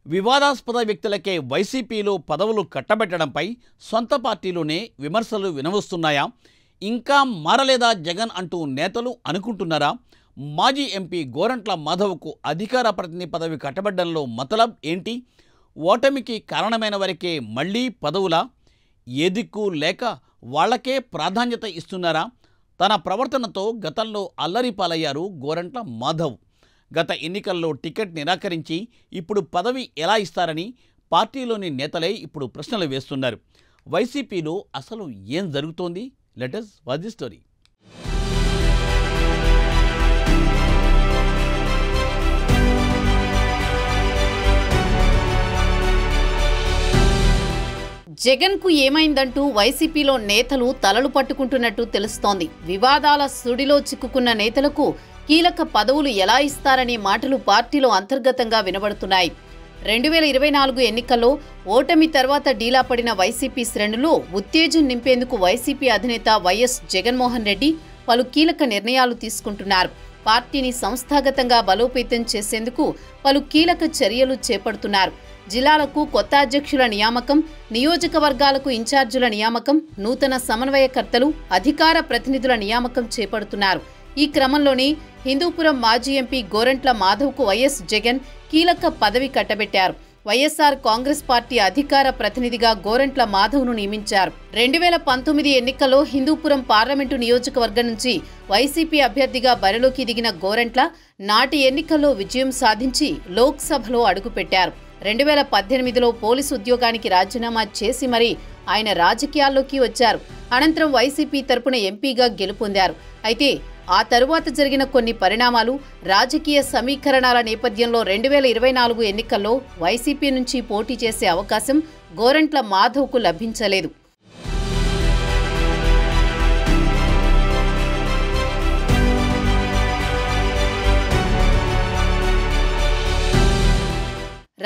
వివాదాస్పద వ్యక్తులకే వైసీపీలో పదవులు కట్టబెట్టడంపై సొంత పార్టీలోనే విమర్శలు వినవస్తున్నాయా? ఇంకా మారలేదా జగన్ అంటూ నేతలు అనుకుంటున్నారా? మాజీ ఎంపీ గోరంట్ల మాధవ్కు అధికార ప్రతినిధి పదవి కట్టబెట్టడంలో మతలబ్ ఏంటి? ఓటమికి కారణమైన వారికే మళ్లీ పదవులా? ఏ దిక్కు లేక వాళ్లకే ప్రాధాన్యత ఇస్తున్నారా? తన ప్రవర్తనతో గతంలో అల్లరిపాలయ్యారు గోరంట్ల మాధవ్. గత ఎన్నికల్లో టికెట్ నిరాకరించి ఇప్పుడు పదవి ఎలా ఇస్తారని పార్టీలోని నేతలే ఇప్పుడు ప్రశ్నలు వేస్తున్నారు. వైసీపీలో అసలు ఏం జరుగుతోంది? Let us watch the story. Jagan కు ఏమైందంటూ వైసీపీలో నేతలు తలలు పట్టుకుంటున్నట్టు తెలుస్తోంది. వివాదాల సుడిలో చిక్కుకున్న నేతలకు కీలక పదవులు ఎలా ఇస్తారనే మాటలు పార్టీలో అంతర్గతంగా వినబడుతున్నాయి. 2024 ఎన్నికల్లో ఓటమి తర్వాత డీలా పడిన వైసీపీ శ్రేణులు ఉత్తేజం నింపేందుకు వైసీపీ అధినేత వైఎస్ జగన్మోహన్ రెడ్డి పలు కీలక నిర్ణయాలు తీసుకుంటున్నారు. పార్టీని సంస్థాగతంగా బలోపేతం చేసేందుకు పలు కీలక చర్యలు చేపడుతున్నారు. జిల్లాలకు కొత్త అధ్యక్షుల నియామకం, నియోజకవర్గాలకు ఇన్ఛార్జీల నియామకం, నూతన సమన్వయకర్తలు, అధికార ప్రతినిధుల నియామకం చేపడుతున్నారు. ఈ క్రమంలోనే హిందూపురం మాజీ ఎంపీ గోరంట్ల మాధవ్కు వైఎస్ జగన్ కీలక పదవి కట్టబెట్టారు. వైఎస్ఆర్ కాంగ్రెస్ పార్టీ అధికార ప్రతినిధిగా గోరంట్ల మాధవ్ను నియమించారు. 2019 ఎన్నికల్లో హిందూపురం పార్లమెంటు నియోజకవర్గం నుంచి వైసీపీ అభ్యర్థిగా బరిలోకి దిగిన గోరంట్ల నాటి ఎన్నికల్లో విజయం సాధించి లోక్సభలో అడుగుపెట్టారు. 2018లో పోలీసు ఉద్యోగానికి రాజీనామా చేసి మరీ ఆయన రాజకీయాల్లోకి వచ్చారు. అనంతరం వైసీపీ తరపున ఎంపీగా గెలుపొందారు. అయితే ఆ తరువాత జరిగిన కొన్ని పరిణామాలు, రాజకీయ సమీకరణాల నేపథ్యంలో 2024 ఎన్నికల్లో వైసీపీ నుంచి పోటీ చేసే అవకాశం గోరంట్ల మాధవ్కు లభించలేదు.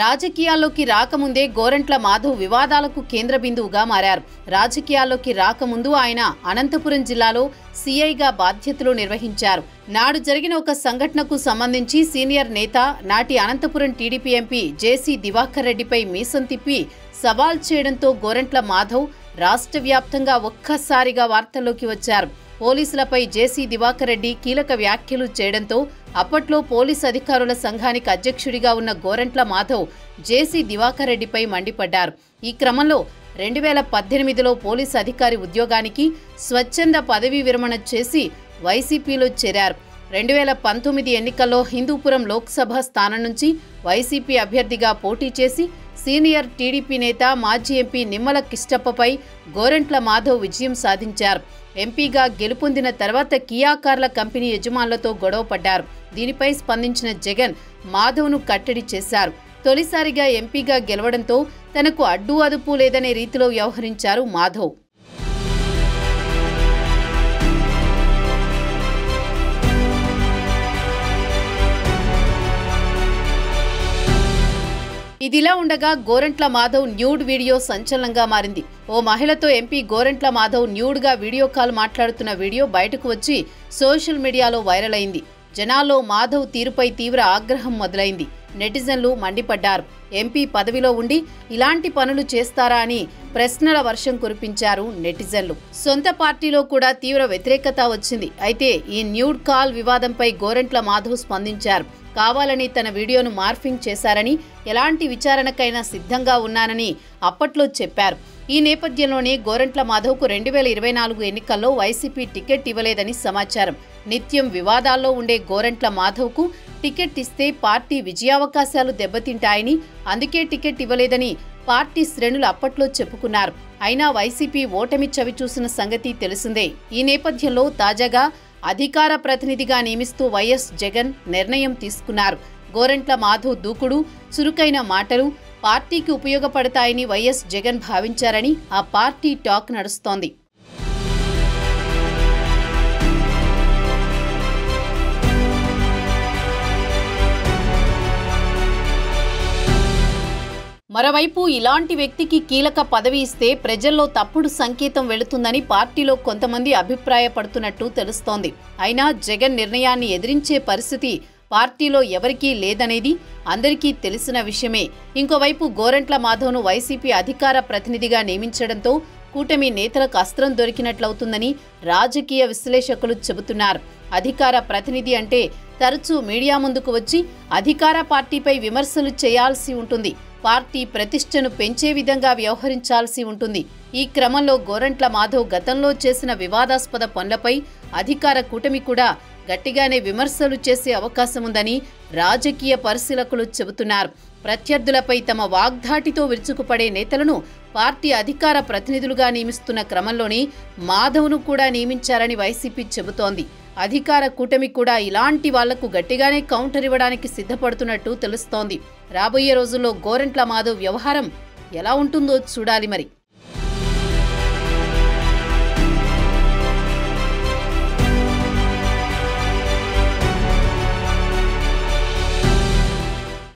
రాజకీయాల్లోకి రాకముందే గోరంట్ల మాధవ్ వివాదాలకు కేంద్ర బిందువుగా మారారు. రాజకీయాల్లోకి రాకముందు ఆయన అనంతపురం జిల్లాలో సీఐగా బాధ్యతలు నిర్వహించారు. నాడు జరిగిన ఒక సంఘటనకు సంబంధించి సీనియర్ నేత, నాటి Anantapuram TDP MP JC Diwakar రెడ్డిపై మీసం తిప్పి సవాల్ చేయడంతో గోరంట్ల మాధవ్ రాష్ట్ర వ్యాప్తంగా ఒక్కసారిగా వార్తల్లోకి వచ్చారు. పోలీసులపై జేసీ దివాకర్ రెడ్డి కీలక వ్యాఖ్యలు చేయడంతో అప్పట్లో పోలీసు అధికారుల సంఘానికి అధ్యక్షుడిగా ఉన్న గోరంట్ల మాధవ్ జేసీ దివాకర్ రెడ్డిపై మండిపడ్డారు. ఈ క్రమంలో 2018లో పోలీసు అధికారి ఉద్యోగానికి స్వచ్ఛంద పదవీ విరమణ చేసి వైసీపీలో చేరారు. 2019 ఎన్నికల్లో హిందూపురం లోక్సభ స్థానం నుంచి వైసీపీ అభ్యర్థిగా పోటీ చేసి సీనియర్ టీడీపీ నేత, మాజీ ఎంపీ నిమ్మల కిష్టప్పపై గోరంట్ల మాధవ్ విజయం సాధించారు. ఎంపీగా గెలుపొందిన తర్వాత కియా కార్ల కంపెనీ యజమానులతో గొడవ పడ్డారు. దీనిపై స్పందించిన జగన్ మాధవ్ను కట్టడి చేశారు. తొలిసారిగా ఎంపీగా గెలవడంతో తనకు అడ్డు అదుపు లేదనే రీతిలో వ్యవహరించారు మాధవ్. ఇదిలా ఉండగా గోరంట్ల మాధవ్ న్యూడ్ వీడియో సంచలనంగా మారింది. ఓ మహిళతో ఎంపీ గోరంట్ల మాధవ్ న్యూడ్గా వీడియో కాల్ మాట్లాడుతున్న వీడియో బయటకు వచ్చి సోషల్ మీడియాలో వైరల్ అయింది. జనాల్లో మాధవ్ తీరుపై తీవ్ర ఆగ్రహం మొదలైంది. నెటిజన్లు మండిపడ్డారు. ఎంపీ పదవిలో ఉండి ఇలాంటి పనులు చేస్తారా అని ప్రశ్నల వర్షం కురిపించారు నెటిజన్లు. సొంత పార్టీలో కూడా తీవ్ర వ్యతిరేకత వచ్చింది. అయితే ఈ న్యూడ్ కాల్ వివాదంపై గోరంట్ల మాధవ్ స్పందించారు. కావాలని తన వీడియోను మార్ఫింగ్ చేశారని, ఎలాంటి విచారణకైనా సిద్ధంగా ఉన్నానని అప్పట్లో చెప్పారు. ఈ నేపథ్యంలోనే గోరంట్ల మాధవ్కు 2024 ఎన్నికల్లో వైసీపీ టికెట్ ఇవ్వలేదని సమాచారం. నిత్యం వివాదాల్లో ఉండే గోరంట్ల మాధవ్కు టికెట్ ఇస్తే పార్టీ విజయావకాశాలు దెబ్బతింటాయని, అందుకే టికెట్ ఇవ్వలేదని పార్టీ శ్రేణులు అప్పట్లో చెప్పుకున్నారు. అయినా వైసీపీ ఓటమి చవిచూసిన సంగతి తెలిసిందే. ఈ నేపథ్యంలో తాజాగా అధికార ప్రతినిధిగా నియమిస్తూ వైఎస్ జగన్ నిర్ణయం తీసుకున్నారు. గోరంట్ల మాధవ్ దూకుడు, చురుకైన మాటలు పార్టీకి ఉపయోగపడతాయని వైఎస్ జగన్ భావించారని ఆ పార్టీ టాక్ నడుస్తోంది. మరోవైపు ఇలాంటి వ్యక్తికి కీలక పదవి ఇస్తే ప్రజల్లో తప్పుడు సంకేతం వెళుతుందని పార్టీలో కొంతమంది అభిప్రాయపడుతున్నట్టు తెలుస్తోంది. అయినా జగన్ నిర్ణయాన్ని ఎదిరించే పరిస్థితి పార్టీలో ఎవరికీ లేదనేది అందరికీ తెలిసిన విషయమే. ఇంకోవైపు గోరంట్ల మాధవ్ను వైసీపీ అధికార ప్రతినిధిగా నియమించడంతో కూటమి నేతలకు అస్త్రం దొరికినట్లవుతుందని రాజకీయ విశ్లేషకులు చెబుతున్నారు. అధికార ప్రతినిధి అంటే తరచూ మీడియా ముందుకు వచ్చి అధికార పార్టీపై విమర్శలు చేయాల్సి ఉంటుంది. పార్టీ ప్రతిష్టను పెంచే విధంగా వ్యవహరించాల్సి ఉంటుంది. ఈ క్రమంలో గోరంట్ల మాధవ్ గతంలో చేసిన వివాదాస్పద పనులపై అధికార కూటమి కూడా గట్టిగానే విమర్శలు చేసే అవకాశం ఉందని రాజకీయ పరిశీలకులు చెబుతున్నారు. ప్రత్యర్థులపై తమ వాగ్ధాటితో విరుచుకుపడే నేతలను పార్టీ అధికార ప్రతినిధులుగా నియమిస్తున్న క్రమంలోనే మాధవ్ను కూడా నియమించారని వైసీపీ చెబుతోంది. అధికార కూటమి కూడా ఇలాంటి వాళ్లకు గట్టిగానే కౌంటర్ ఇవ్వడానికి సిద్ధపడుతున్నట్టు తెలుస్తోంది. రాబోయే రోజుల్లో గోరంట్ల మాధవ్ వ్యవహారం ఎలా ఉంటుందో చూడాలి మరి.